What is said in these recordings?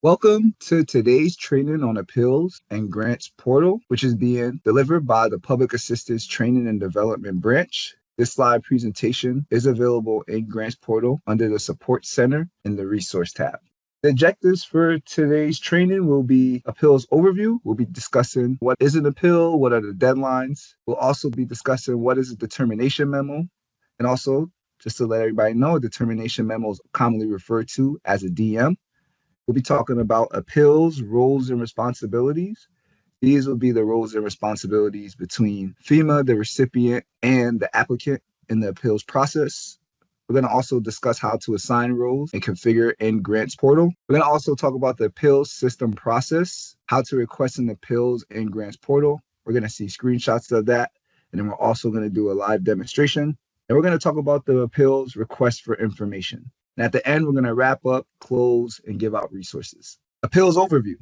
Welcome to today's training on Appeals and Grants Portal, which is being delivered by the Public Assistance Training and Development Branch. This slide presentation is available in Grants Portal under the Support Center in the Resource tab. The objectives for today's training will be Appeals Overview. We'll be discussing what is an appeal, what are the deadlines. We'll also be discussing what is a determination memo, and also, just to let everybody know, a determination memo is commonly referred to as a DM. We'll be talking about appeals, roles, and responsibilities. These will be the roles and responsibilities between FEMA, the recipient, and the applicant in the appeals process. We're going to also discuss how to assign roles and configure in Grants Portal. We're going to also talk about the appeals system process, how to request an appeals in Grants Portal. We're going to see screenshots of that. And then we're also going to do a live demonstration. And we're going to talk about the appeals request for information. And at the end, we're going to wrap up, close, and give out resources. Appeals Overview.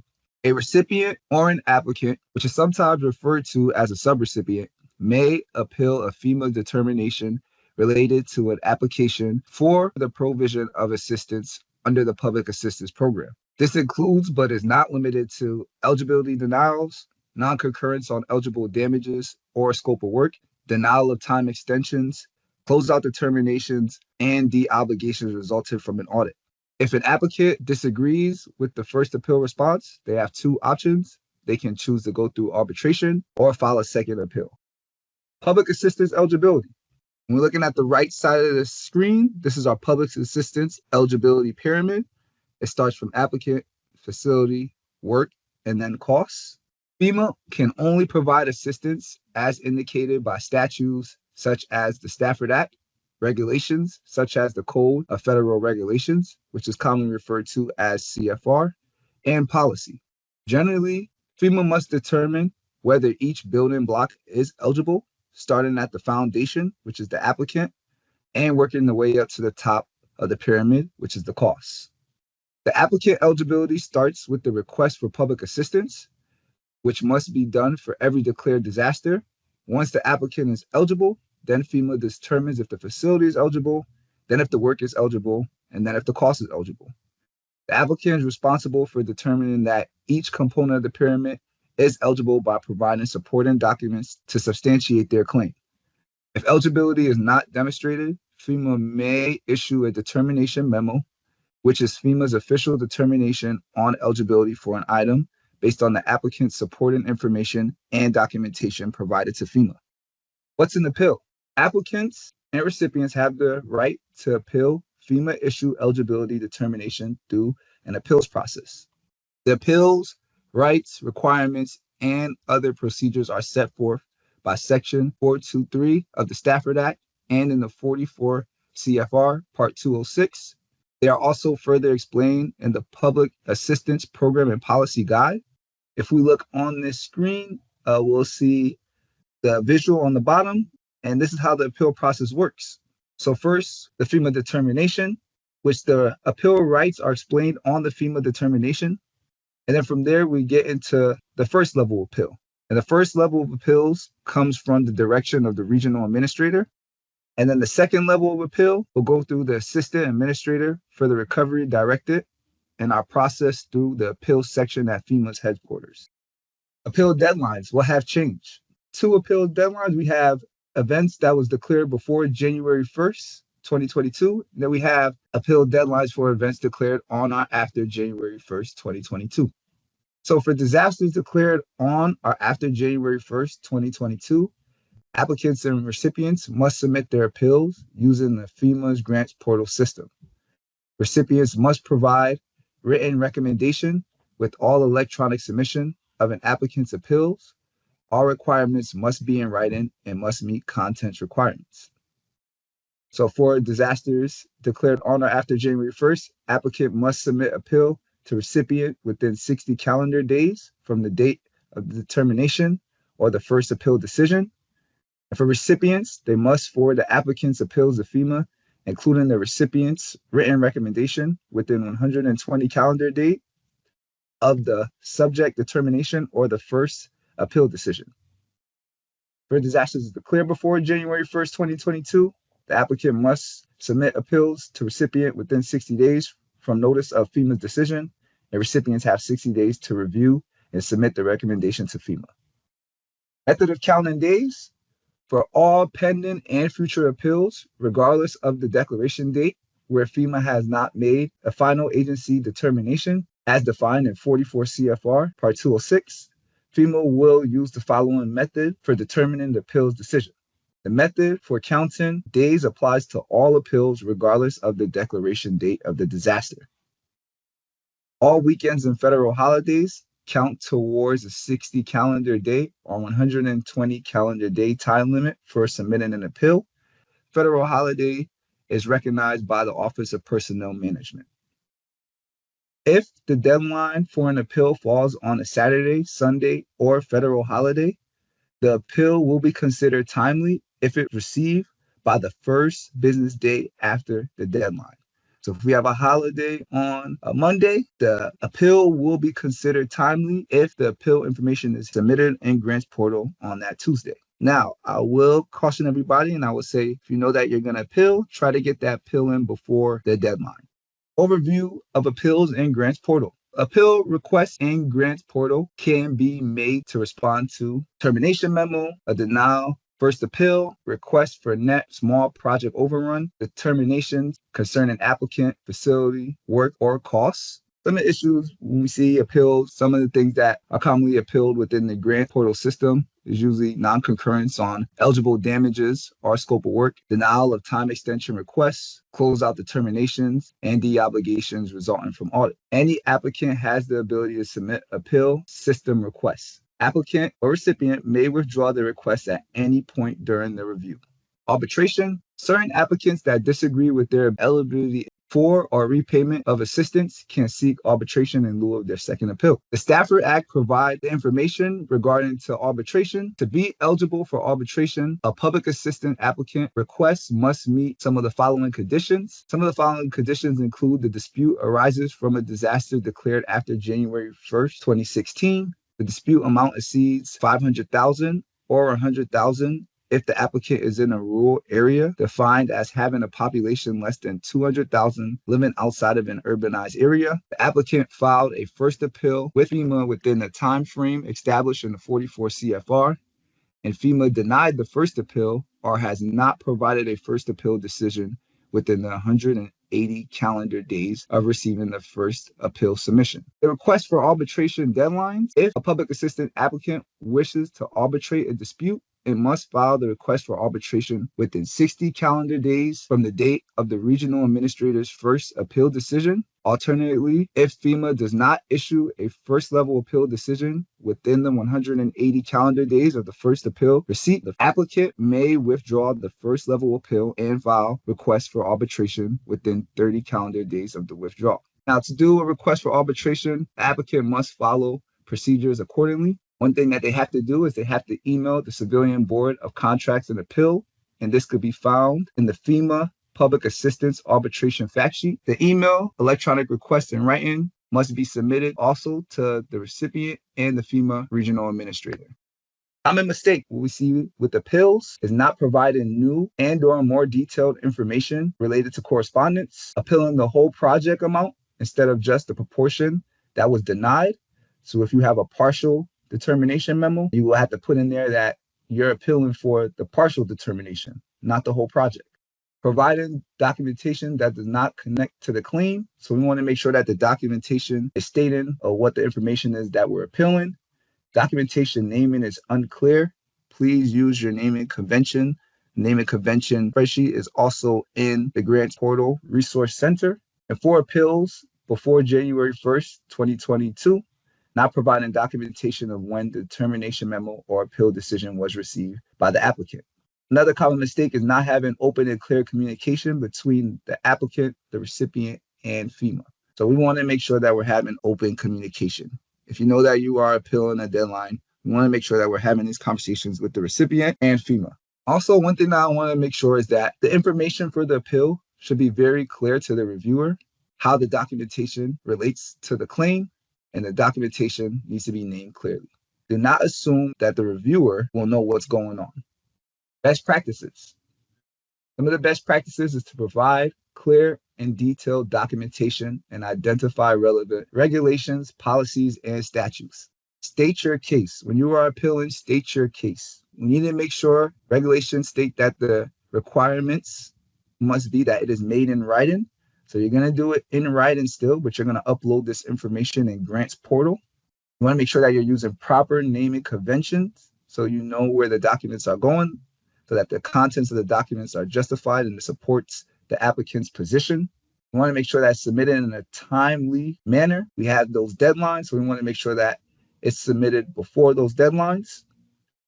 A recipient or an applicant, which is sometimes referred to as a subrecipient, may appeal a FEMA determination related to an application for the provision of assistance under the Public Assistance Program. This includes, but is not limited to, eligibility denials, non-concurrence on eligible damages or scope of work, denial of time extensions, closeout determinations, and de-obligations resulted from an audit. If an applicant disagrees with the first appeal response, they have two options. They can choose to go through arbitration or file a second appeal. Public assistance eligibility. When we're looking at the right side of the screen, this is our public assistance eligibility pyramid. It starts from applicant, facility, work, and then costs. FEMA can only provide assistance as indicated by statutes such as the Stafford Act, regulations such as the Code of Federal Regulations, which is commonly referred to as CFR, and policy. Generally, FEMA must determine whether each building block is eligible, starting at the foundation, which is the applicant, and working the way up to the top of the pyramid, which is the costs. The applicant eligibility starts with the request for public assistance, which must be done for every declared disaster. Once the applicant is eligible, then FEMA determines if the facility is eligible, then if the work is eligible, and then if the cost is eligible. The applicant is responsible for determining that each component of the pyramid is eligible by providing supporting documents to substantiate their claim. If eligibility is not demonstrated, FEMA may issue a determination memo, which is FEMA's official determination on eligibility for an item based on the applicant's supporting information and documentation provided to FEMA. What's an appeal? Applicants and recipients have the right to appeal FEMA issue eligibility determination through an appeals process. The appeals, rights, requirements, and other procedures are set forth by Section 423 of the Stafford Act and in the 44 CFR Part 206. They are also further explained in the Public Assistance Program and Policy Guide. If we look on this screen, we'll see the visual on the bottom, and this is how the appeal process works. So first, the FEMA determination, which the appeal rights are explained on the FEMA determination. And then from there, we get into the first level appeal. And the first level of appeals comes from the direction of the regional administrator. And then the second level of appeal will go through the assistant administrator for the recovery directed and our process through the appeal section at FEMA's headquarters. Appeal deadlines will have changed. Two appeal deadlines. We have events that was declared before January 1st, 2022. Then we have appeal deadlines for events declared on or after January 1st, 2022. So for disasters declared on or after January 1st, 2022, applicants and recipients must submit their appeals using the FEMA's Grants Portal system. Recipients must provide written recommendation with all electronic submission of an applicant's appeals. All requirements must be in writing and must meet contents requirements. So for disasters declared on or after January 1st, applicant must submit appeal to recipient within 60 calendar days from the date of the determination or the first appeal decision. And for recipients, they must forward the applicant's appeals to FEMA, including the recipient's written recommendation within 120 calendar days of the subject determination or the first appeal decision. For disasters declared before January 1st, 2022, the applicant must submit appeals to recipient within 60 days from notice of FEMA's decision and recipients have 60 days to review and submit the recommendation to FEMA. Method of counting days: for all pending and future appeals, regardless of the declaration date, where FEMA has not made a final agency determination as defined in 44 CFR Part 206, FEMA will use the following method for determining the appeals decision. The method for counting days applies to all appeals regardless of the declaration date of the disaster. All weekends and federal holidays count towards a 60 calendar day or 120 calendar day time limit for submitting an appeal. Federal holiday is recognized by the Office of Personnel Management. If the deadline for an appeal falls on a Saturday, Sunday, or federal holiday, the appeal will be considered timely if it received by the first business day after the deadline. So if we have a holiday on a Monday, the appeal will be considered timely if the appeal information is submitted in Grants Portal on that Tuesday. Now, I will caution everybody, and I will say, if you know that you're going to appeal, try to get that appeal in before the deadline. Overview of appeals in Grants Portal. Appeal requests in Grants Portal can be made to respond to termination memo, a denial, first appeal, request for net small project overrun, determinations concerning applicant, facility, work, or costs. Some of the issues when we see appeals, some of the things that are commonly appealed within the Grant Portal system is usually non-concurrence on eligible damages or scope of work, denial of time extension requests, closeout determinations, and de-obligations resulting from audit. Any applicant has the ability to submit appeal system requests. Applicant or recipient may withdraw the request at any point during the review. Arbitration: certain applicants that disagree with their eligibility for or repayment of assistance can seek arbitration in lieu of their second appeal. The Stafford Act provides the information regarding to arbitration. To be eligible for arbitration, a public assistance applicant request must meet some of the following conditions. Some of the following conditions include: the dispute arises from a disaster declared after January 1st, 2016. The dispute amount exceeds $500,000 or $100,000 if the applicant is in a rural area defined as having a population less than 200,000 living outside of an urbanized area. The applicant filed a first appeal with FEMA within the time frame established in the 44 CFR, and FEMA denied the first appeal or has not provided a first appeal decision within the 180 calendar days of receiving the first appeal submission. The request for arbitration deadlines: if a public assistance applicant wishes to arbitrate a dispute, it must file the request for arbitration within 60 calendar days from the date of the regional administrator's first appeal decision. Alternatively, if FEMA does not issue a first level appeal decision within the 180 calendar days of the first appeal receipt, the applicant may withdraw the first level appeal and file request for arbitration within 30 calendar days of the withdrawal. Now, to do a request for arbitration, the applicant must follow procedures accordingly. One thing that they have to do is they have to email the Civilian Board of Contracts and Appeal, and this could be found in the FEMA Public Assistance Arbitration Fact Sheet. The email, electronic request in writing must be submitted also to the recipient and the FEMA Regional Administrator. Common mistake we see with appeals is not providing new and or more detailed information related to correspondence, appealing the whole project amount instead of just the proportion that was denied. So if you have a partial determination memo, you will have to put in there that you're appealing for the partial determination, not the whole project. Providing documentation that does not connect to the claim. So we want to make sure that the documentation is stating what the information is that we're appealing. Documentation naming is unclear. Please use your naming convention. Naming convention spreadsheet is also in the Grants Portal Resource Center. And for appeals before January 1st, 2022, not providing documentation of when the determination memo or appeal decision was received by the applicant. Another common mistake is not having open and clear communication between the applicant, the recipient, and FEMA. So we want to make sure that we're having open communication. If you know that you are appealing a deadline, we want to make sure that we're having these conversations with the recipient and FEMA. Also, one thing that I want to make sure is that the information for the appeal should be very clear to the reviewer, how the documentation relates to the claim, and the documentation needs to be named clearly. Do not assume that the reviewer will know what's going on. Best practices. Some of the best practices is to provide clear and detailed documentation and identify relevant regulations, policies, and statutes. State your case. When you are appealing, state your case. We need to make sure regulations state that the requirements must be that it is made in writing. So you're going to do it in writing still, but you're going to upload this information in grants portal. You want to make sure that you're using proper naming conventions so you know where the documents are going, so that the contents of the documents are justified and it supports the applicant's position. We want to make sure that's submitted in a timely manner. We have those deadlines, so we want to make sure that it's submitted before those deadlines.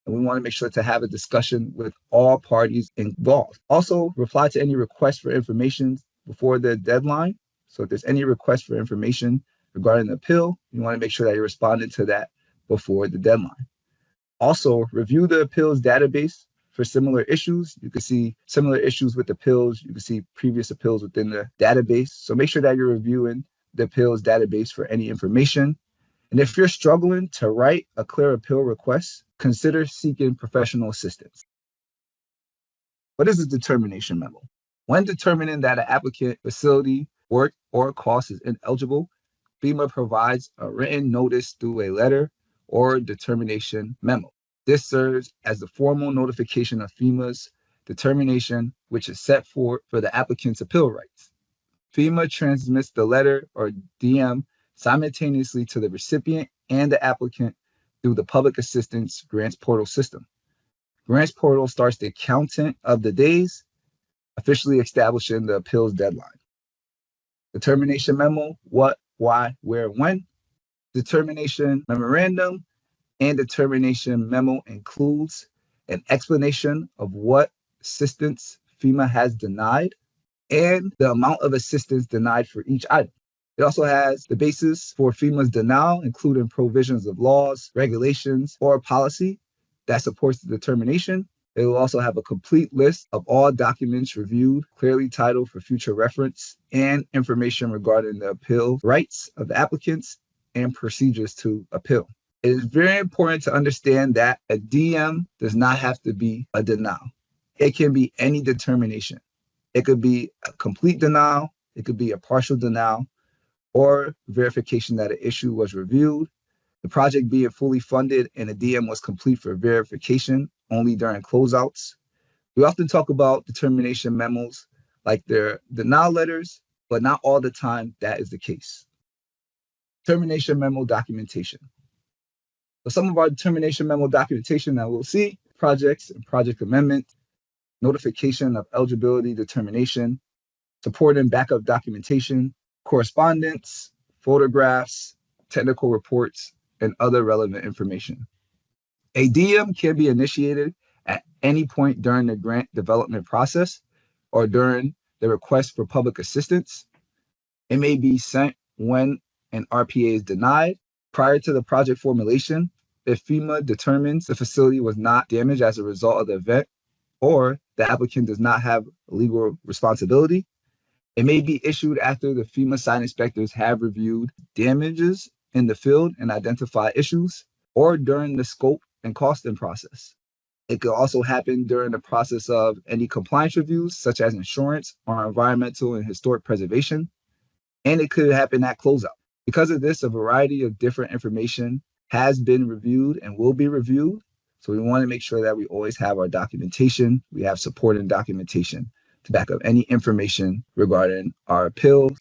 And we want to make sure to have a discussion with all parties involved. Also, reply to any requests for information before the deadline. So if there's any request for information regarding the appeal, you want to make sure that you're responding to that before the deadline. Also, review the appeals database for similar issues. You can see similar issues with appeals. You can see previous appeals within the database. So make sure that you're reviewing the appeals database for any information. And if you're struggling to write a clear appeal request, consider seeking professional assistance. What is a determination memo? When determining that an applicant, facility, work, or cost is ineligible, FEMA provides a written notice through a letter or determination memo. This serves as the formal notification of FEMA's determination, which is set for the applicant's appeal rights. FEMA transmits the letter or DM simultaneously to the recipient and the applicant through the Public Assistance Grants Portal system. Grants Portal starts the counting of the days, officially establishing the appeals deadline. Determination memo: what, why, where, when. Determination memorandum and determination memo includes an explanation of what assistance FEMA has denied and the amount of assistance denied for each item. It also has the basis for FEMA's denial, including provisions of laws, regulations, or policy that supports the determination. It will also have a complete list of all documents reviewed, clearly titled for future reference, and information regarding the appeal rights of the applicants and procedures to appeal. It is very important to understand that a DM does not have to be a denial. It can be any determination. It could be a complete denial, it could be a partial denial, or verification that an issue was reviewed, the project being fully funded and a DM was complete for verification only during closeouts. We often talk about determination memos like their denial letters, but not all the time that is the case. Determination memo documentation. So some of our determination memo documentation that we'll see: projects and project amendments, notification of eligibility determination, support and backup documentation, correspondence, photographs, technical reports, and other relevant information. A DM can be initiated at any point during the grant development process or during the request for public assistance. It may be sent when an RPA is denied. Prior to the project formulation, if FEMA determines the facility was not damaged as a result of the event or the applicant does not have legal responsibility. It may be issued after the FEMA site inspectors have reviewed damages in the field and identify issues, or during the scope and costing process. It could also happen during the process of any compliance reviews, such as insurance or environmental and historic preservation, and it could happen at closeout. Because of this, a variety of different information has been reviewed and will be reviewed. So we want to make sure that we always have our documentation. We have supporting documentation to back up any information regarding our appeals.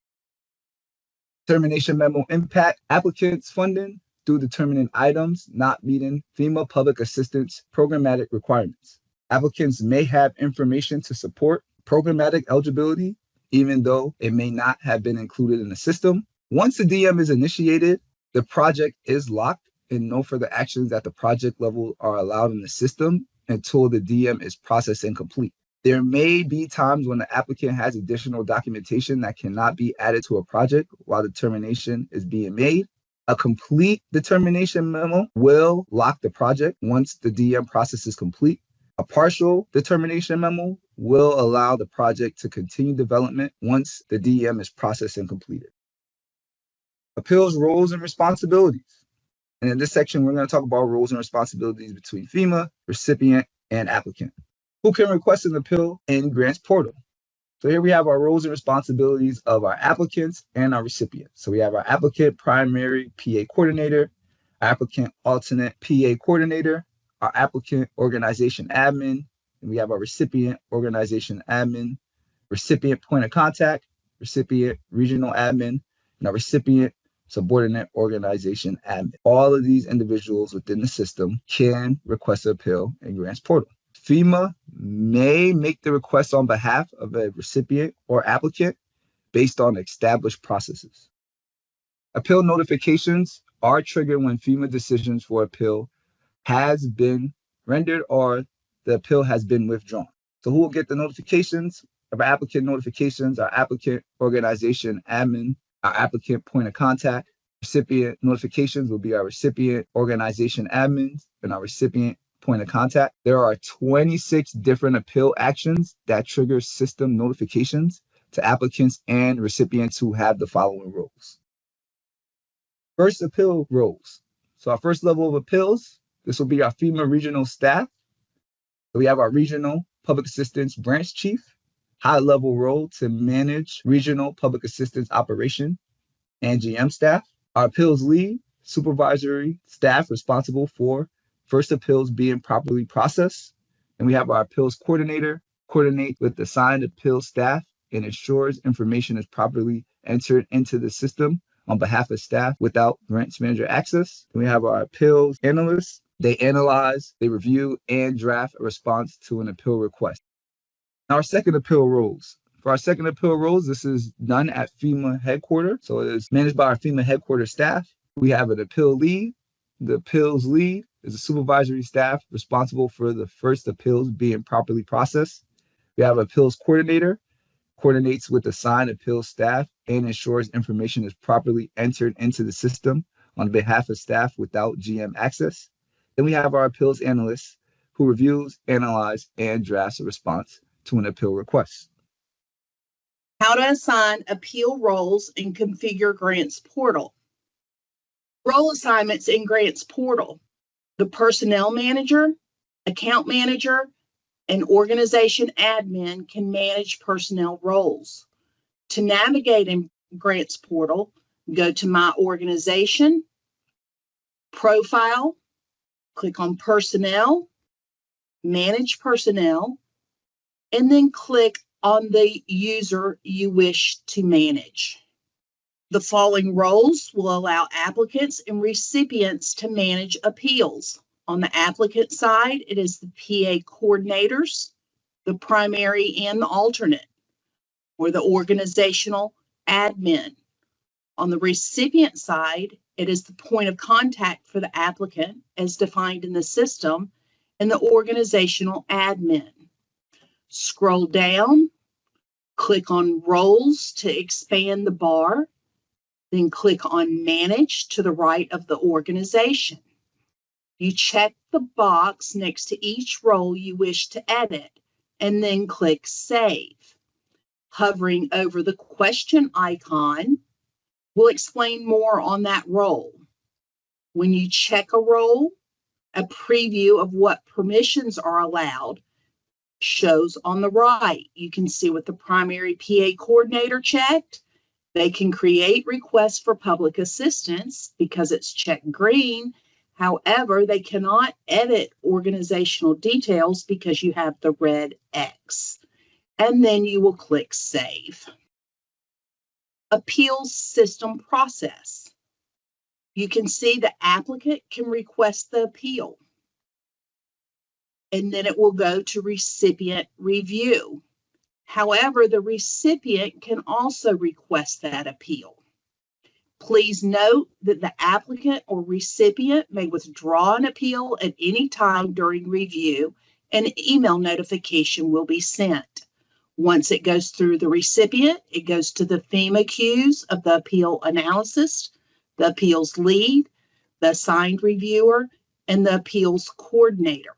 Determination memo impact: applicants' funding through determining items not meeting FEMA public assistance programmatic requirements. Applicants may have information to support programmatic eligibility, even though it may not have been included in the system. Once the DM is initiated, the project is locked and no further actions at the project level are allowed in the system until the DM is processed and complete. There may be times when the applicant has additional documentation that cannot be added to a project while determination is being made. A complete determination memo will lock the project once the DM process is complete. A partial determination memo will allow the project to continue development once the DM is processed and completed. Appeals roles and responsibilities. And in this section, we're going to talk about roles and responsibilities between FEMA, recipient, and applicant. Who can request an appeal in grants portal? So here we have our roles and responsibilities of our applicants and our recipients. So we have our applicant primary PA coordinator, applicant alternate PA coordinator, our applicant organization admin, and we have our recipient organization admin, recipient point of contact, recipient regional admin, and our recipient subordinate organization admin. All of these individuals within the system can request an appeal in grants portal. FEMA may make the request on behalf of a recipient or applicant based on established processes. Appeal notifications are triggered when FEMA decisions for appeal has been rendered or the appeal has been withdrawn. So who will get the notifications of our applicant notifications? Our applicant organization admin, our applicant point of contact. Recipient notifications will be our recipient organization admins and our recipient point of contact. There are 26 different appeal actions that trigger system notifications to applicants and recipients who have the following roles. First, appeal roles. So our first level of appeals, this will be our FEMA regional staff. So we have our regional public assistance branch chief, high-level role to manage regional public assistance operation and GM staff. Our appeals lead, supervisory staff responsible for first appeals being properly processed. And we have our appeals coordinator, coordinate with the assigned appeals staff and ensures information is properly entered into the system on behalf of staff without grants manager access. And we have our appeals analysts. They analyze, they review, and draft a response to an appeal request. Now, our second appeal roles. For our second appeal roles, this is done at FEMA headquarters. So it is managed by our FEMA headquarters staff. We have an appeal lead. The appeals lead is a supervisory staff responsible for the first appeals being properly processed. We have an appeals coordinator, coordinates with assigned appeals staff and ensures information is properly entered into the system on behalf of staff without GM access. Then we have our appeals analyst who reviews, analyzes, and drafts a response to an appeal request. How to assign appeal roles and configure grants portal. Role assignments in grants portal. The personnel manager, account manager, and organization admin can manage personnel roles. To navigate in grants portal, go to My Organization, Profile, click on Personnel, Manage Personnel, and then click on the user you wish to manage. The following roles will allow applicants and recipients to manage appeals. On the applicant side, it is the PA coordinators, the primary and the alternate, or the organizational admin. On the recipient side, it is the point of contact for the applicant as defined in the system and the organizational admin. Scroll down, click on Roles to expand the bar, then click on Manage to the right of the organization. You check the box next to each role you wish to edit, and then click Save. Hovering over the question icon will explain more on that role. When you check a role, a preview of what permissions are allowed shows on the right. You can see what the primary PA coordinator checked. They can create requests for public assistance because it's checked green. However, they cannot edit organizational details because you have the red X. And then you will click Save. Appeals system process. You can see the applicant can request the appeal, and then it will go to recipient review. However, the recipient can also request that appeal. Please note that the applicant or recipient may withdraw an appeal at any time during review, and an email notification will be sent. Once it goes through the recipient, it goes to the FEMA queues of the appeal analyst, the appeals lead, the assigned reviewer, and the appeals coordinator.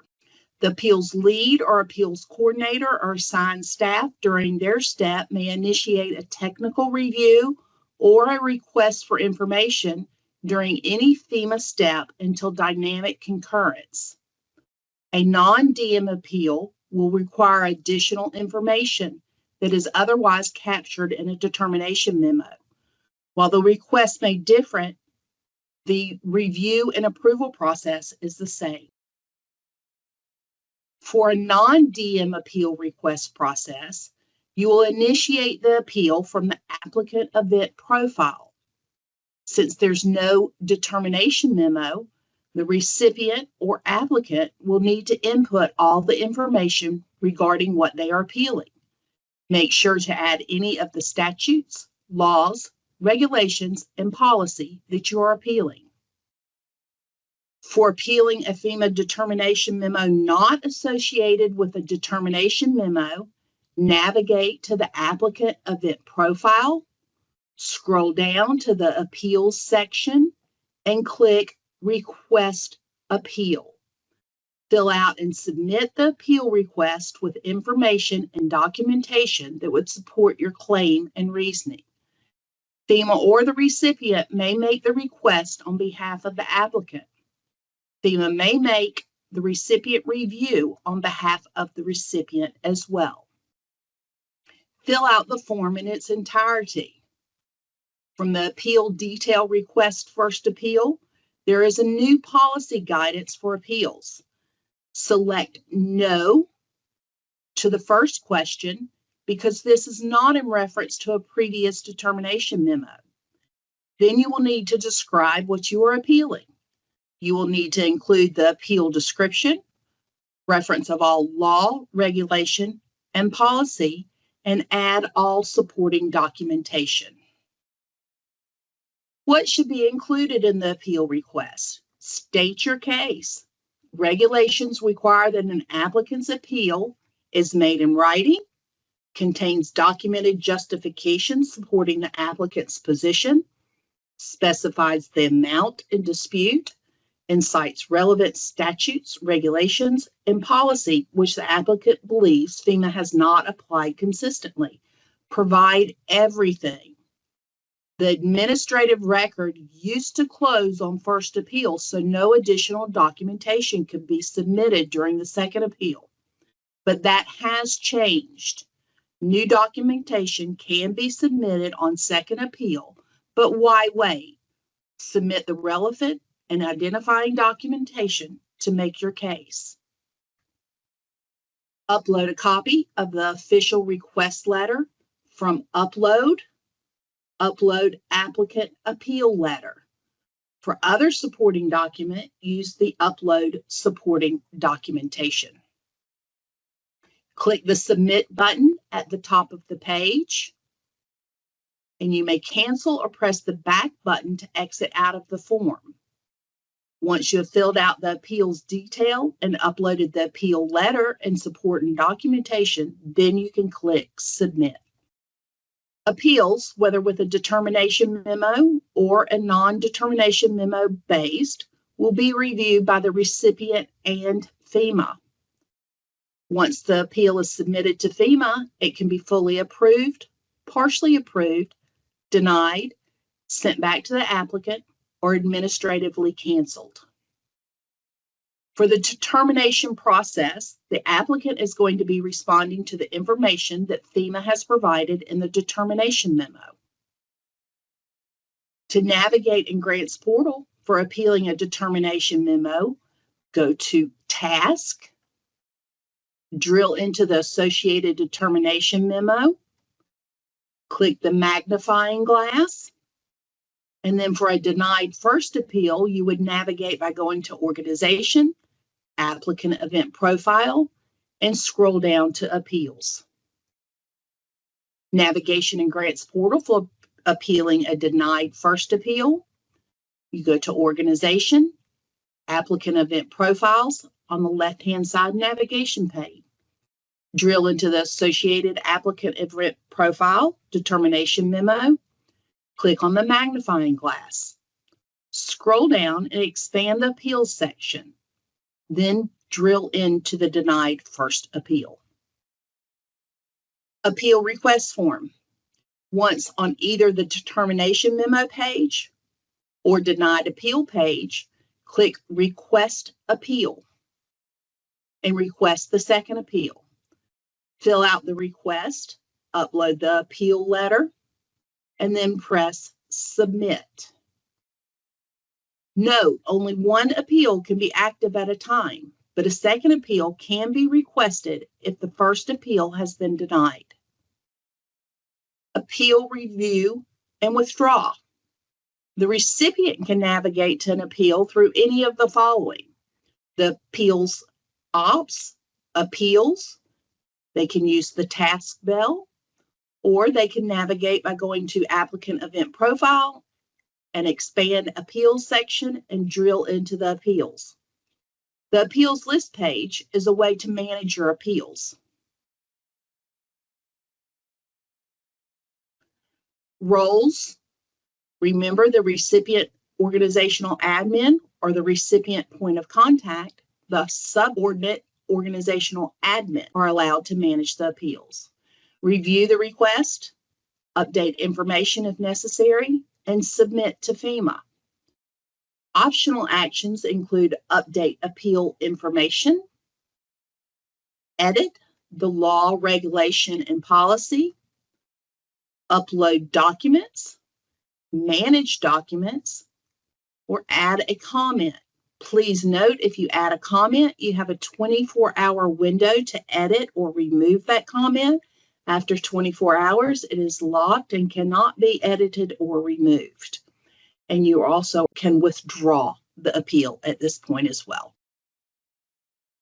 The appeals lead or appeals coordinator or assigned staff during their step may initiate a technical review or a request for information during any FEMA step until dynamic concurrence. A non-DM appeal will require additional information that is otherwise captured in a determination memo. While the request may differ, the review and approval process is the same. For a non-DM appeal request process, you will initiate the appeal from the applicant event profile. Since there's no determination memo, the recipient or applicant will need to input all the information regarding what they are appealing. Make sure to add any of the statutes, laws, regulations, and policy that you are appealing. For appealing a FEMA determination memo not associated with a determination memo, navigate to the applicant event profile, scroll down to the appeals section, and click Request Appeal. Fill out and submit the appeal request with information and documentation that would support your claim and reasoning. FEMA or the recipient may make the request on behalf of the applicant. FEMA may make the recipient review on behalf of the recipient as well. Fill out the form in its entirety. From the Appeal Detail Request First Appeal, there is a new policy guidance for appeals. Select No to the first question because this is not in reference to a previous determination memo. Then you will need to describe what you are appealing. You will need to include the appeal description, reference of all law, regulation, and policy, and add all supporting documentation. What should be included in the appeal request? State your case. Regulations require that an applicant's appeal is made in writing, contains documented justification supporting the applicant's position, specifies the amount in dispute, and cites relevant statutes, regulations, and policy which the applicant believes FEMA has not applied consistently. Provide everything. The administrative record used to close on first appeal, so no additional documentation could be submitted during the second appeal. But that has changed. New documentation can be submitted on second appeal, but why wait? Submit the relevant and identifying documentation to make your case. Upload a copy of the official request letter from Upload Applicant Appeal Letter. For other supporting document, use the Upload Supporting Documentation. Click the Submit button at the top of the page, and you may cancel or press the back button to exit out of the form. Once you have filled out the appeals detail and uploaded the appeal letter and supporting documentation, then you can click Submit. Appeals, whether with a determination memo or a non-determination memo based, will be reviewed by the recipient and FEMA. Once the appeal is submitted to FEMA, it can be fully approved, partially approved, denied, sent back to the applicant, or administratively canceled. For the determination process, the applicant is going to be responding to the information that FEMA has provided in the determination memo. To navigate in Grants Portal for appealing a determination memo, go to Task, drill into the associated determination memo, click the magnifying glass, and then for a denied first appeal, you would navigate by going to Organization, Applicant Event Profile, and scroll down to Appeals. Navigation in Grants Portal for appealing a denied first appeal. You go to Organization, Applicant Event Profiles on the left-hand side navigation pane. Drill into the associated Applicant Event Profile Determination Memo. Click on the magnifying glass. Scroll down and expand the Appeals section. Then drill into the denied first appeal. Appeal request form. Once on either the determination memo page or denied appeal page, click Request Appeal and request the second appeal. Fill out the request upload the appeal letter, and then press Submit. Note, only one appeal can be active at a time, but a second appeal can be requested if the first appeal has been denied. Appeal, review, and withdraw. The recipient can navigate to an appeal through any of the following: the appeals ops, appeals. They can use the task bell, or they can navigate by going to applicant event profile and expand appeals section and drill into the appeals. The appeals list page is a way to manage your appeals. Roles. Remember, the recipient organizational admin or the recipient point of contact, the subordinate organizational admin are allowed to manage the appeals. Review the request, update information if necessary, and submit to FEMA. Optional actions include update appeal information, edit the law, regulation, and policy, upload documents, manage documents, or add a comment. Please note, if you add a comment, you have a 24-hour window to edit or remove that comment. After 24 hours, it is locked and cannot be edited or removed. And you also can withdraw the appeal at this point as well.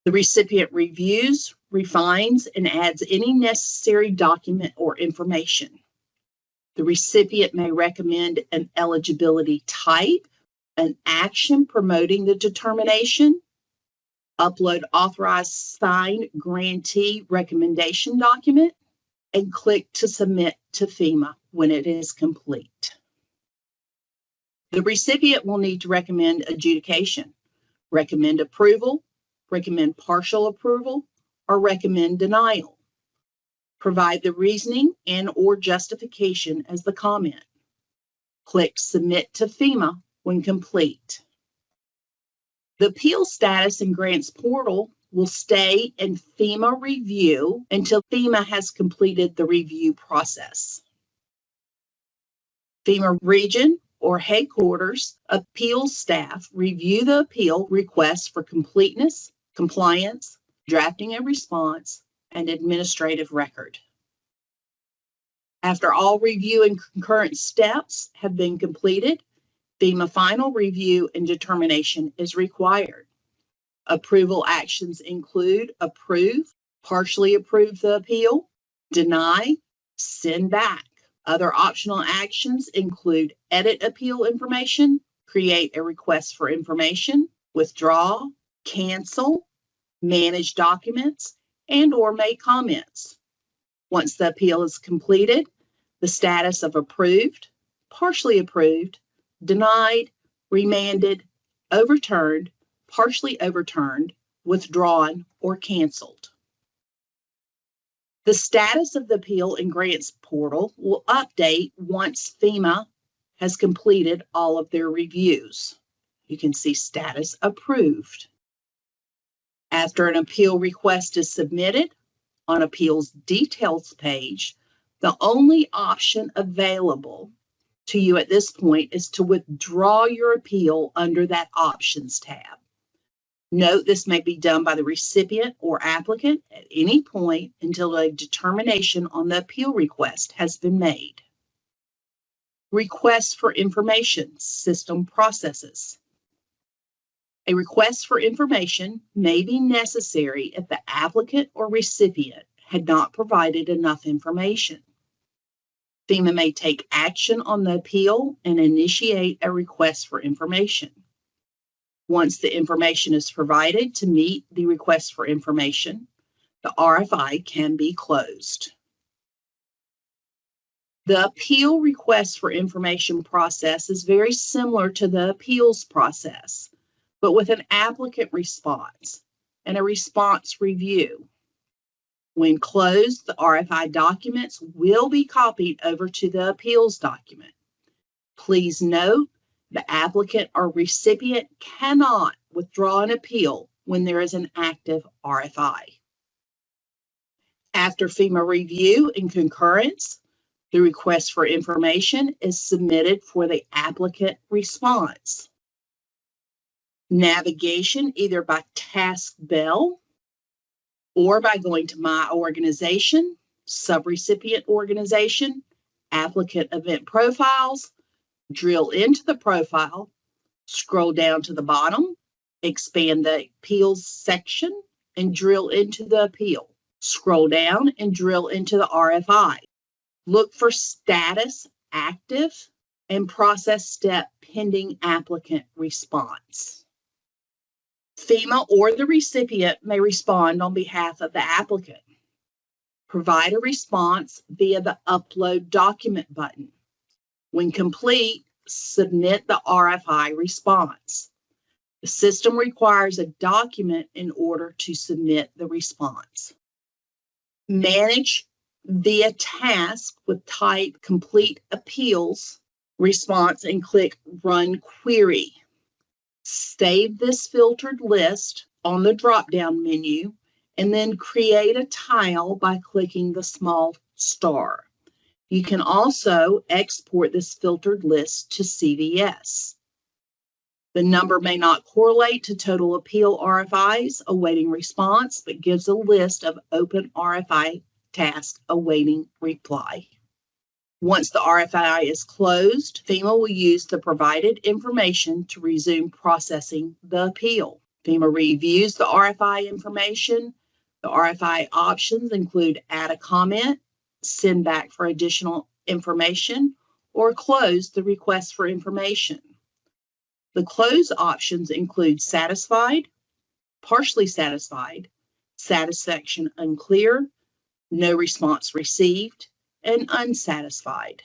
The recipient reviews, refines, and adds any necessary document or information. The recipient may recommend an eligibility type, an action promoting the determination, upload authorized signed grantee recommendation document, and click to submit to FEMA when it is complete. The recipient will need to recommend adjudication, recommend approval, recommend partial approval, or recommend denial. Provide the reasoning and/or justification as the comment. Click Submit to FEMA when complete. The appeal status in Grants Portal will stay in FEMA review until FEMA has completed the review process. FEMA region or headquarters appeals staff review the appeal request for completeness, compliance, drafting a response, and administrative record. After all review and concurrent steps have been completed, FEMA final review and determination is required. Approval actions include approve, partially approve the appeal, deny, send back. Other optional actions include edit appeal information, create a request for information, withdraw, cancel, manage documents, and/or make comments. Once the appeal is completed, the status of approved, partially approved, denied, remanded, overturned, partially overturned, withdrawn, or canceled. The status of the appeal in Grants Portal will update once FEMA has completed all of their reviews. You can see status approved. After an appeal request is submitted, on Appeals Details page, the only option available to you at this point is to withdraw your appeal under that Options tab. Note this may be done by the recipient or applicant at any point until a determination on the appeal request has been made. Request for information system processes. A request for information may be necessary if the applicant or recipient had not provided enough information. FEMA may take action on the appeal and initiate a request for information. Once the information is provided to meet the request for information, the RFI can be closed. The appeal request for information process is very similar to the appeals process, but with an applicant response and a response review. When closed, the RFI documents will be copied over to the appeals document. Please note, the applicant or recipient cannot withdraw an appeal when there is an active RFI. After FEMA review and concurrence, the request for information is submitted for the applicant response. Navigation either by task bell or by going to My Organization, Subrecipient Organization, Applicant Event Profiles, drill into the profile, scroll down to the bottom, expand the appeals section, and drill into the appeal. Scroll down and drill into the RFI. Look for status active and process step pending applicant response. FEMA or the recipient may respond on behalf of the applicant. Provide a response via the Upload Document button. When complete, submit the RFI response. The system requires a document in order to submit the response. Manage via task with type Complete Appeals response and click Run Query. Save this filtered list on the drop-down menu and then create a tile by clicking the small star. You can also export this filtered list to CVS. The number may not correlate to total appeal RFIs awaiting response, but gives a list of open RFI tasks awaiting reply. Once the RFI is closed, FEMA will use the provided information to resume processing the appeal. FEMA reviews the RFI information. The RFI options include add a comment, send back for additional information, or close the request for information. The close options include satisfied, partially satisfied, satisfaction unclear, no response received, and unsatisfied.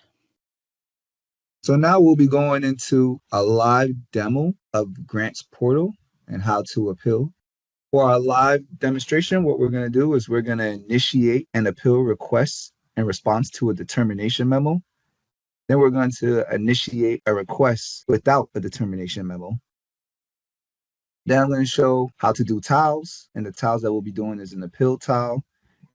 So now we'll be going into a live demo of Grants Portal and how to appeal. For our live demonstration, what we're going to do is we're going to initiate an appeal request in response to a determination memo. Then we're going to initiate a request without a determination memo. Then I'm going to show how to do tiles, and the tiles that we'll be doing is an appeal tile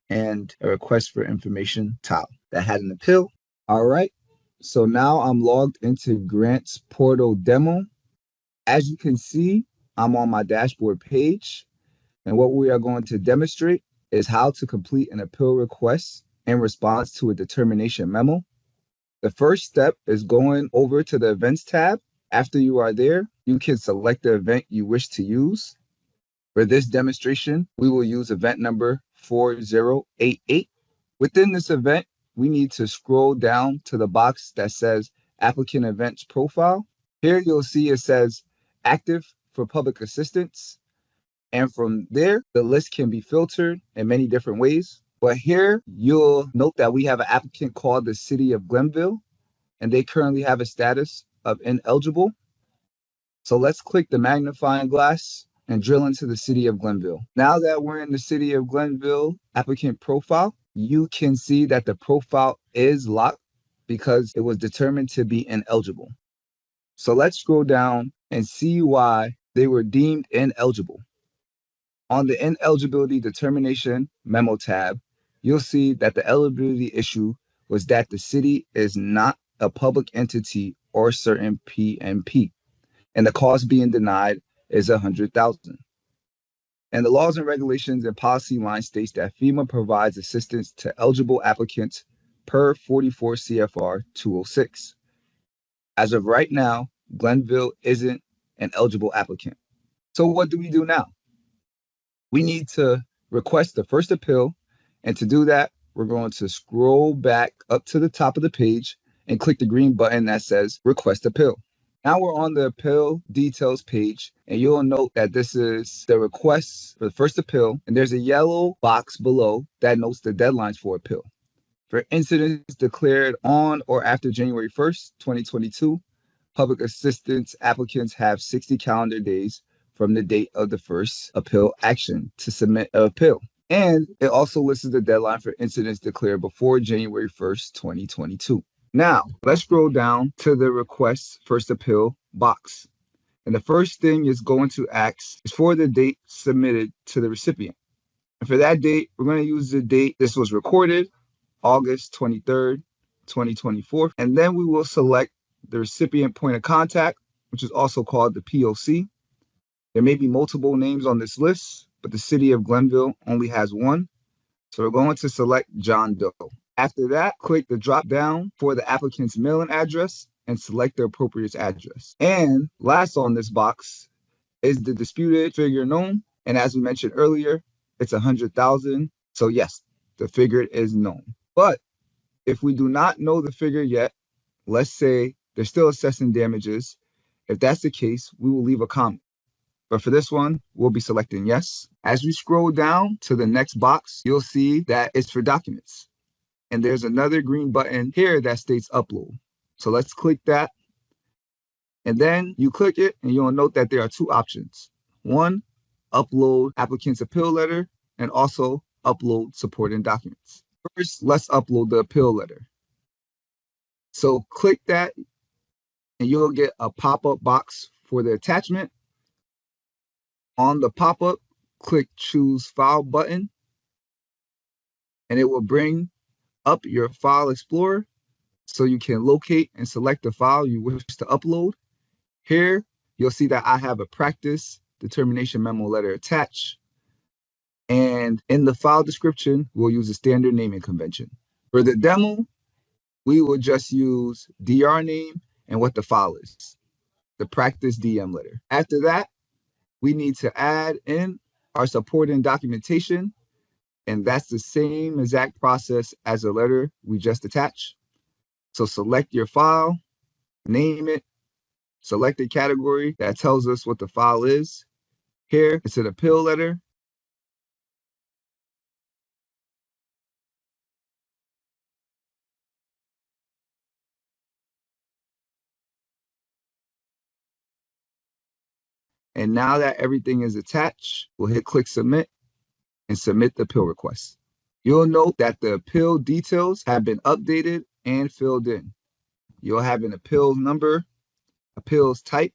and a request for information tile that had an appeal. All right, so now I'm logged into Grants Portal demo. As you can see, I'm on my dashboard page, and what we are going to demonstrate is how to complete an appeal request in response to a determination memo. The first step is going over to the Events tab. After you are there, you can select the event you wish to use. For this demonstration, we will use event number 4088. Within this event, we need to scroll down to the box that says Applicant Events Profile. Here you'll see it says Active for Public Assistance. And from there, the list can be filtered in many different ways. But here you'll note that we have an applicant called the City of Glenville, and they currently have a status of ineligible. So let's click the magnifying glass and drill into the City of Glenville. Now that we're in the City of Glenville applicant profile, you can see that the profile is locked because it was determined to be ineligible. So let's scroll down and see why they were deemed ineligible. On the ineligibility determination memo tab, you'll see that the eligibility issue was that the city is not a public entity or certain PMP, and the cost being denied is $100,000. And the laws and regulations and policy line states that FEMA provides assistance to eligible applicants per 44 CFR 206. As of right now, Glenville isn't an eligible applicant. So what do we do now? We need to request the first appeal, and to do that, we're going to scroll back up to the top of the page and click the green button that says Request Appeal. Now we're on the appeal details page, and you'll note that this is the request for the first appeal, and there's a yellow box below that notes the deadlines for appeal. For incidents declared on or after January 1st, 2022, public assistance applicants have 60 calendar days from the date of the first appeal action to submit an appeal. And it also lists the deadline for incidents declared before January 1st, 2022. Now, let's scroll down to the request first appeal box. And the first thing it's going to ask is for the date submitted to the recipient. And for that date, we're going to use the date this was recorded, August 23rd, 2024. And then we will select the recipient point of contact, which is also called the POC. There may be multiple names on this list, but the city of Glenville only has one. So we're going to select John Doe. After that, click the drop down for the applicant's mailing address and select the appropriate address. And last on this box is the disputed figure known. And as we mentioned earlier, it's 100,000. So yes, the figure is known. But if we do not know the figure yet, let's say they're still assessing damages. If that's the case, we will leave a comment. But for this one, we'll be selecting yes. As we scroll down to the next box, you'll see that it's for documents. And there's another green button here that states upload. So let's click that. And then you click it and you'll note that there are two options. One, upload applicant's appeal letter, and also upload supporting documents. First, let's upload the appeal letter. So click that and you'll get a pop-up box for the attachment. On the pop-up, click choose file button and it will bring up your file explorer so you can locate and select the file you wish to upload. Here, you'll see that I have a practice determination memo letter attached. And in the file description, we'll use a standard naming convention. For the demo, we will just use DR name and what the file is, the practice DM letter. After that, we need to add in our supporting documentation, and that's the same exact process as the letter we just attached. So select your file, name it, select the category that tells us what the file is. Here, it's an appeal letter. And now that everything is attached, we'll hit click submit and submit the appeal request. You'll note that the appeal details have been updated and filled in. You'll have an appeals number, appeals type,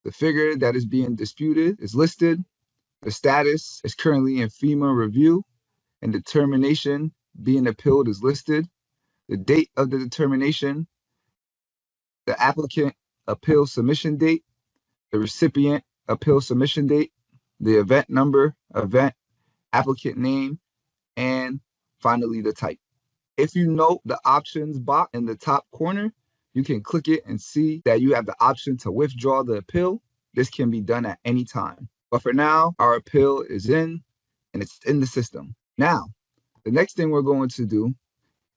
the figure that is being disputed is listed, the status is currently in FEMA review, and determination being appealed is listed, the date of the determination, the applicant appeal submission date, the recipient appeal submission date, the event number, event, applicant name, and finally the type. If you note the options box in the top corner, you can click it and see that you have the option to withdraw the appeal. This can be done at any time. But for now, our appeal is in and it's in the system. Now, the next thing we're going to do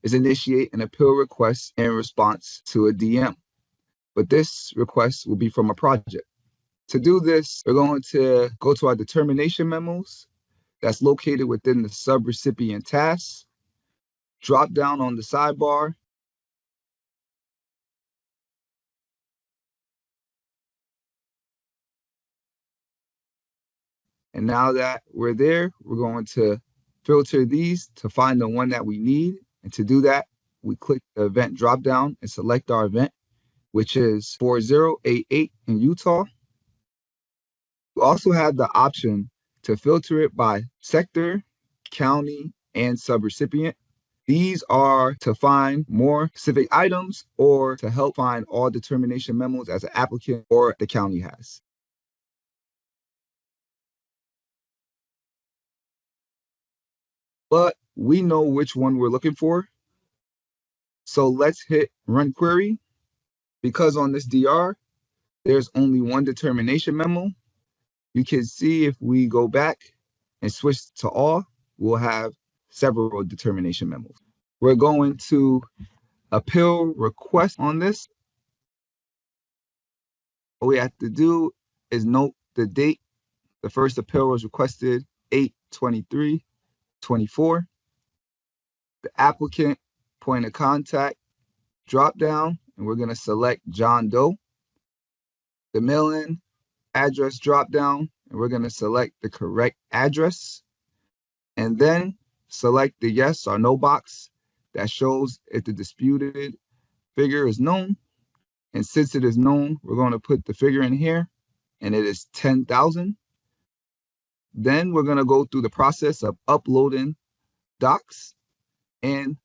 is initiate an appeal request in response to a DM. But this request will be from a project. To do this, we're going to go to our determination memos that's located within the sub-recipient tasks. Drop down on the sidebar. And now that we're there, we're going to filter these to find the one that we need. And to do that, we click the event drop down and select our event, which is 4088 in Utah. We also have the option to filter it by sector, county, and subrecipient. These are to find more specific items or to help find all determination memos as an applicant or the county has. But we know which one we're looking for. So let's hit run query. Because on this DR, there's only one determination memo. You can see if we go back and switch to all, we'll have several determination memos. We're going to appeal request on this. What we have to do is note the date. The first appeal was requested 8/23/24. The applicant point of contact drop down, and we're going to select John Doe. The mailing address drop down, and we're going to select the correct address. And then select the yes or no box that shows if the disputed figure is known. And since it is known, we're going to put the figure in here, and it is 10,000. Then we're going to go through the process of uploading docs and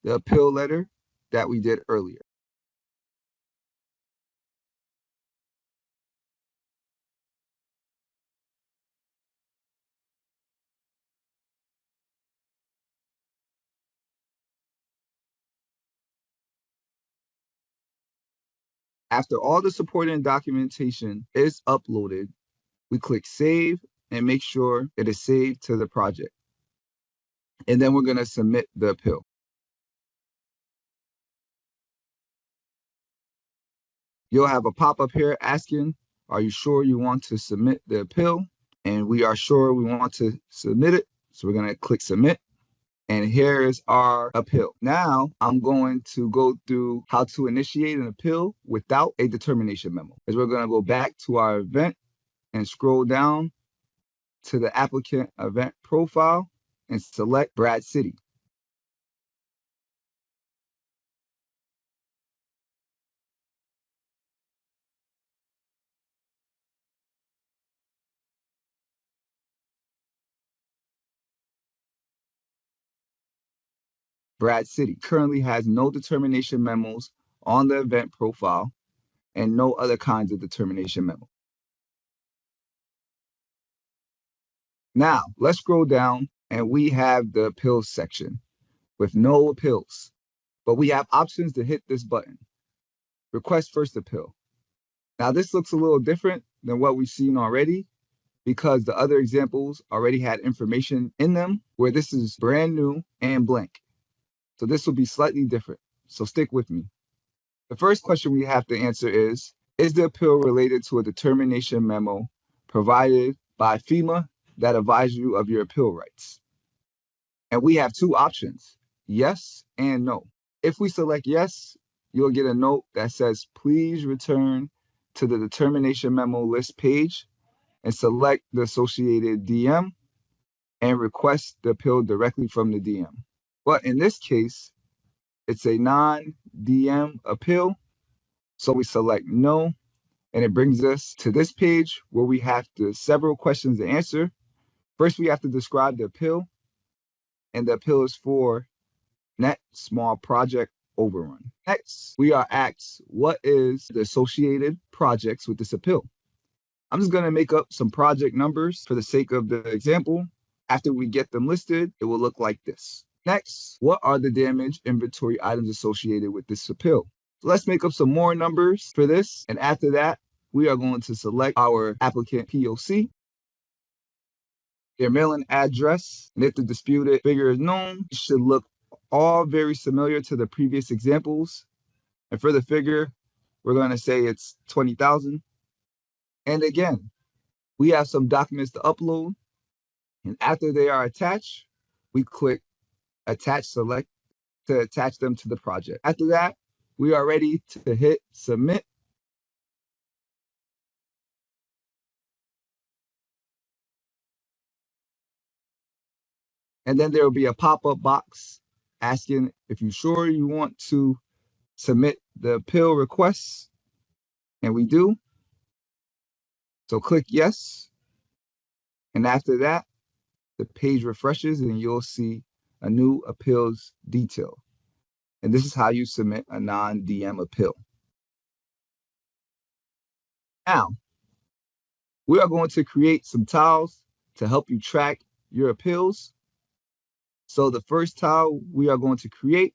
the appeal letter that we did earlier. After all the supporting documentation is uploaded, we click Save and make sure it is saved to the project. And then we're going to submit the appeal. You'll have a pop-up here asking, are you sure you want to submit the appeal? And we are sure we want to submit it. So we're going to click Submit. And here's our appeal. Now I'm going to go through how to initiate an appeal without a determination memo. As we're going to go back to our event and scroll down to the applicant event profile and select Brad City. Brad City currently has no determination memos on the event profile and no other kinds of determination memo. Now let's scroll down and we have the appeals section with no appeals, but we have options to hit this button, request first appeal. Now this looks a little different than what we've seen already because the other examples already had information in them where this is brand new and blank. So this will be slightly different. So stick with me. The first question we have to answer is the appeal related to a determination memo provided by FEMA that advises you of your appeal rights? And we have two options, yes and no. If we select yes, you'll get a note that says, please return to the determination memo list page and select the associated DM and request the appeal directly from the DM. But in this case, it's a non-DM appeal. So we select no, and it brings us to this page where we have several questions to answer. First, we have to describe the appeal, and the appeal is for net small project overrun. Next, we are asked what is the associated projects with this appeal. I'm just going to make up some project numbers for the sake of the example. After we get them listed, it will look like this. Next, what are the damage inventory items associated with this appeal? So let's make up some more numbers for this. And after that, we are going to select our applicant POC, their mailing address, and if the disputed figure is known, it should look all very similar to the previous examples. And for the figure, we're going to say it's 20,000. And again, we have some documents to upload. And after they are attached, we click Attach Select to attach them to the project. After that, we are ready to hit Submit. And then there will be a pop-up box asking if you're sure you want to submit the appeal requests. And we do. So click yes. And after that, the page refreshes and you'll see a new appeals detail. And this is how you submit a non-DM appeal. Now, we are going to create some tiles to help you track your appeals. So the first tile we are going to create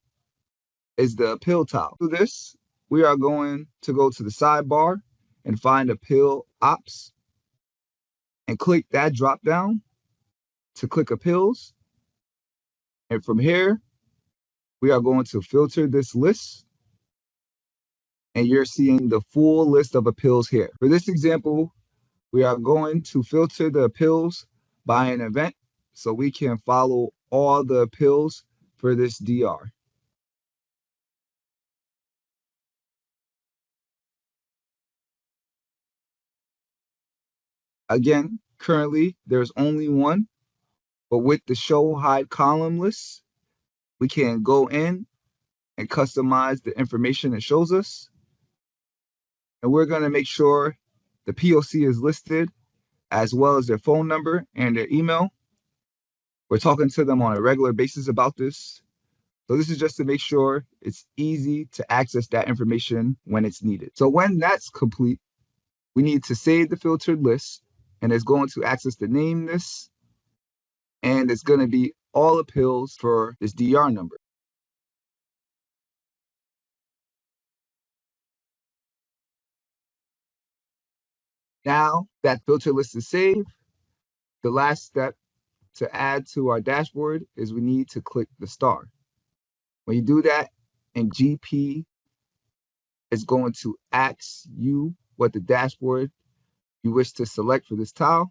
is the appeal tile. For this, we are going to go to the sidebar and find Appeal Ops and click that drop down to click Appeals. And from here, we are going to filter this list. And you're seeing the full list of appeals here. For this example, we are going to filter the appeals by an event so we can follow all the appeals for this DR. Again, currently there's only one, but with the show hide column list, we can go in and customize the information it shows us. And we're going to make sure the POC is listed as well as their phone number and their email. We're talking to them on a regular basis about this. So this is just to make sure it's easy to access that information when it's needed. So when that's complete, we need to save the filtered list, and it's going to access the name list, and it's going to be all appeals for this DR number. Now that filter list is saved, the last step to add to our dashboard is we need to click the star. When you do that, in GP, it's going to ask you what the dashboard you wish to select for this tile.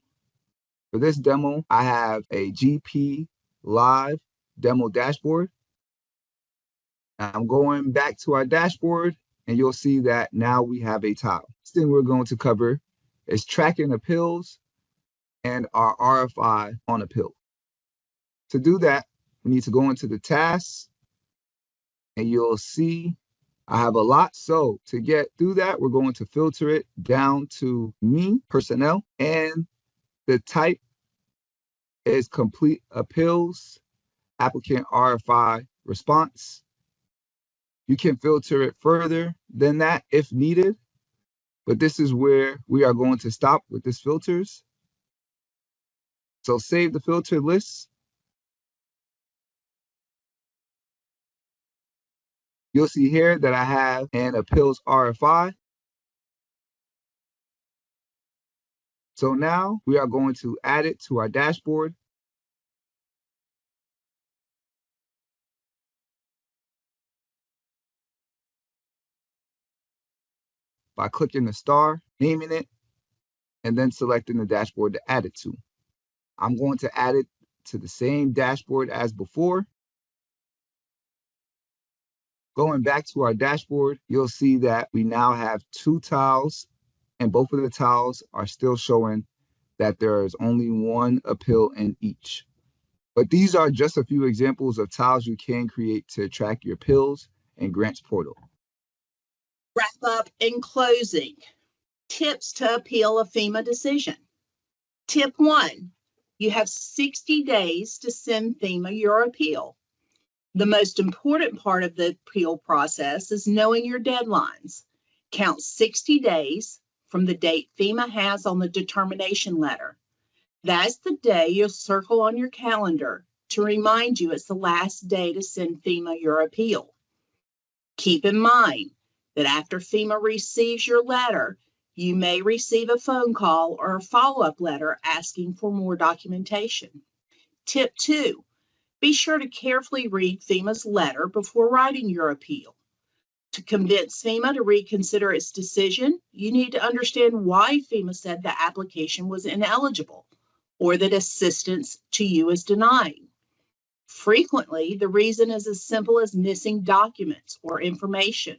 For this demo, I have a GP live demo dashboard. I'm going back to our dashboard, and you'll see that now we have a tile. Next thing we're going to cover is tracking appeals and our RFI on appeal. To do that, we need to go into the tasks, and you'll see I have a lot. So to get through that, we're going to filter it down to me, personnel, and the type is complete appeals, applicant RFI response. You can filter it further than that if needed, but this is where we are going to stop with this filters. So save the filter list. You'll see here that I have an appeals RFI. So now we are going to add it to our dashboard. By clicking the star, naming it, and then selecting the dashboard to add it to. I'm going to add it to the same dashboard as before. Going back to our dashboard, you'll see that we now have 2 tiles, and both of the tiles are still showing that there is only 1 appeal in each. But these are just a few examples of tiles you can create to track your appeals in Grants Portal. Wrap up in closing. Tips to appeal a FEMA decision. Tip 1, you have 60 days to send FEMA your appeal. The most important part of the appeal process is knowing your deadlines. Count 60 days from the date FEMA has on the determination letter. That's the day you'll circle on your calendar to remind you it's the last day to send FEMA your appeal. Keep in mind that after FEMA receives your letter, you may receive a phone call or a follow-up letter asking for more documentation. Tip 2, be sure to carefully read FEMA's letter before writing your appeal. To convince FEMA to reconsider its decision, you need to understand why FEMA said the application was ineligible or that assistance to you is denied. Frequently, the reason is as simple as missing documents or information.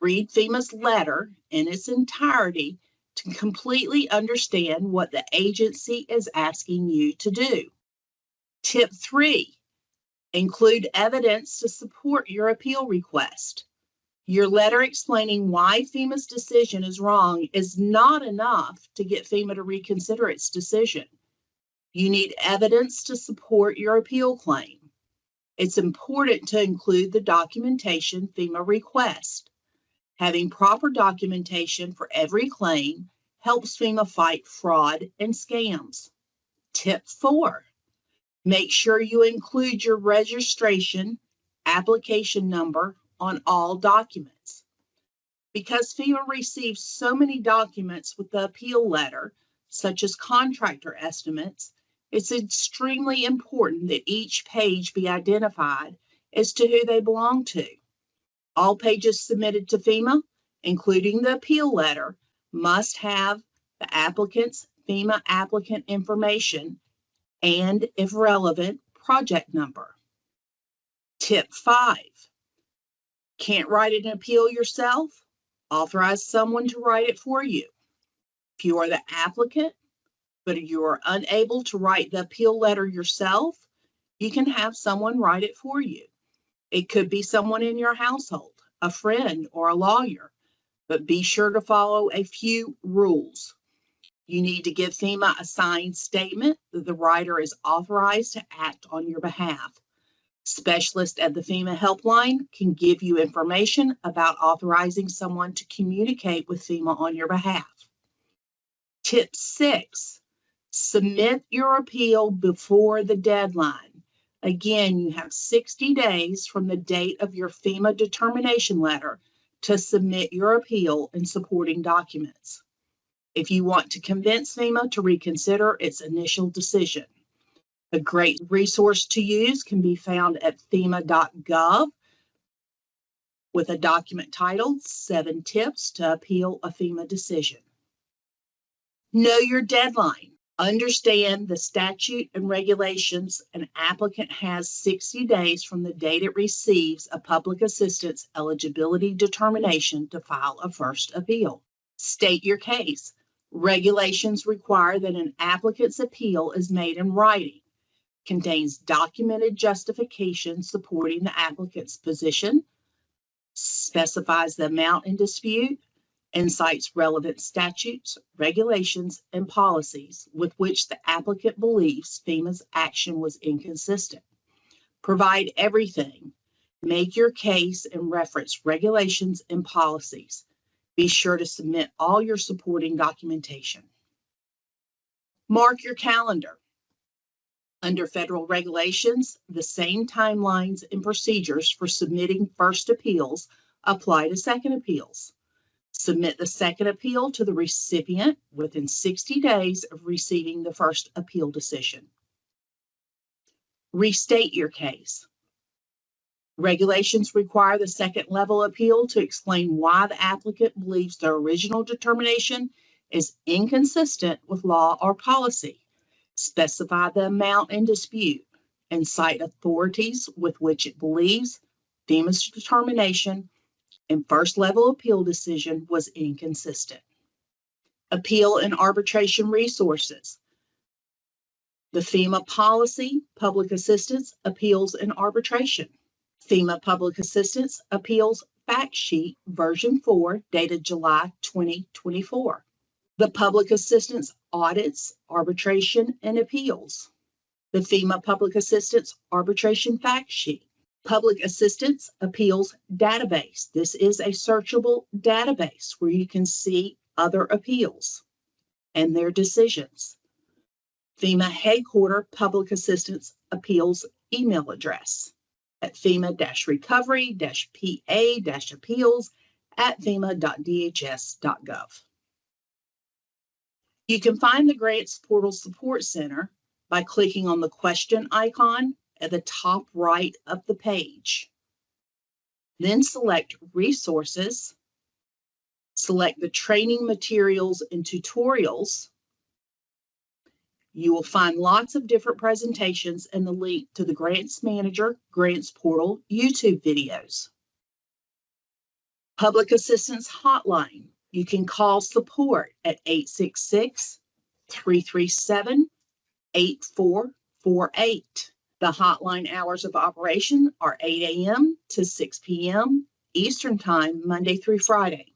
Read FEMA's letter in its entirety to completely understand what the agency is asking you to do. Tip 3, include evidence to support your appeal request. Your letter explaining why FEMA's decision is wrong is not enough to get FEMA to reconsider its decision. You need evidence to support your appeal claim. It's important to include the documentation FEMA requests. Having proper documentation for every claim helps FEMA fight fraud and scams. Tip 4, make sure you include your registration application number on all documents. Because FEMA receives so many documents with the appeal letter, such as contractor estimates, it's extremely important that each page be identified as to who they belong to. All pages submitted to FEMA, including the appeal letter, must have the applicant's FEMA applicant information and, if relevant, project number. Tip 5, can't write an appeal yourself? Authorize someone to write it for you. If you are the applicant, but you are unable to write the appeal letter yourself, you can have someone write it for you. It could be someone in your household, a friend, or a lawyer, but be sure to follow a few rules. You need to give FEMA a signed statement that the writer is authorized to act on your behalf. Specialists at the FEMA helpline can give you information about authorizing someone to communicate with FEMA on your behalf. Tip 6, submit your appeal before the deadline. Again, you have 60 days from the date of your FEMA determination letter to submit your appeal and supporting documents. If you want to convince FEMA to reconsider its initial decision. A great resource to use can be found at FEMA.gov with a document titled 7 Tips to Appeal a FEMA Decision. Know your deadline. Understand the statute and regulations. An applicant has 60 days from the date it receives a public assistance eligibility determination to file a first appeal. State your case. Regulations require that an applicant's appeal is made in writing, contains documented justification supporting the applicant's position, specifies the amount in dispute, and cites relevant statutes, regulations, and policies with which the applicant believes FEMA's action was inconsistent. Provide everything. Make your case and reference regulations and policies. Be sure to submit all your supporting documentation. Mark your calendar. Under federal regulations, the same timelines and procedures for submitting first appeals apply to second appeals. Submit the second appeal to the recipient within 60 days of receiving the first appeal decision. Restate your case. Regulations require the second level appeal to explain why the applicant believes the original determination is inconsistent with law or policy. Specify the amount in dispute and cite authorities with which it believes FEMA's determination and first level appeal decision was inconsistent. Appeal and arbitration resources. The FEMA policy, public assistance, appeals and arbitration. FEMA Public Assistance Appeals Fact Sheet version 4 dated July 2024. The Public Assistance Audits, Arbitration and Appeals. The FEMA Public Assistance Arbitration Fact Sheet. Public Assistance Appeals Database. This is a searchable database where you can see other appeals and their decisions. FEMA Headquarter Public Assistance Appeals email address at FEMA-recovery-PA-appeals@fema.dhs.gov. You can find the Grants Portal Support Center by clicking on the question icon at the top right of the page. Then select Resources, select the Training Materials and Tutorials. You will find lots of different presentations and the link to the Grants Manager, Grants Portal YouTube videos. Public Assistance Hotline. You can call support at 866-337-8448. The hotline hours of operation are 8 a.m. to 6 p.m. Eastern Time, Monday through Friday.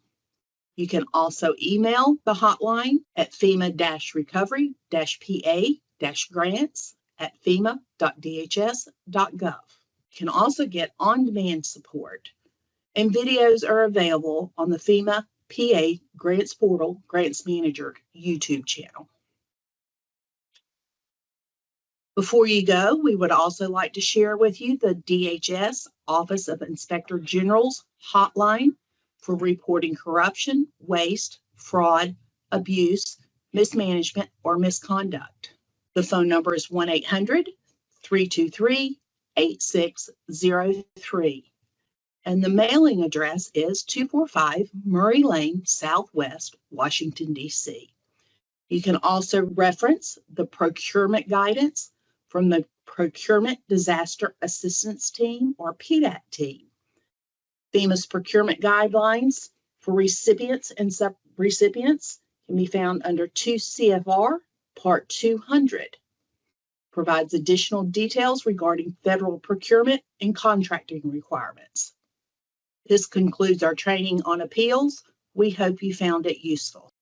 You can also email the hotline at FEMA-recovery-PA-grants@fema.dhs.gov. You can also get on-demand support, and videos are available on the FEMA PA Grants Portal Grants Manager YouTube channel. Before you go, we would also like to share with you the DHS Office of Inspector General's hotline for reporting corruption, waste, fraud, abuse, mismanagement, or misconduct. The phone number is 1-800-323-8603. And the mailing address is 245 Murray Lane, Southwest, Washington, D.C. You can also reference the procurement guidance from the Procurement Disaster Assistance Team, or PDAT team. FEMA's procurement guidelines for recipients and subrecipients can be found under 2 CFR Part 200. Provides additional details regarding federal procurement and contracting requirements. This concludes our training on appeals. We hope you found it useful.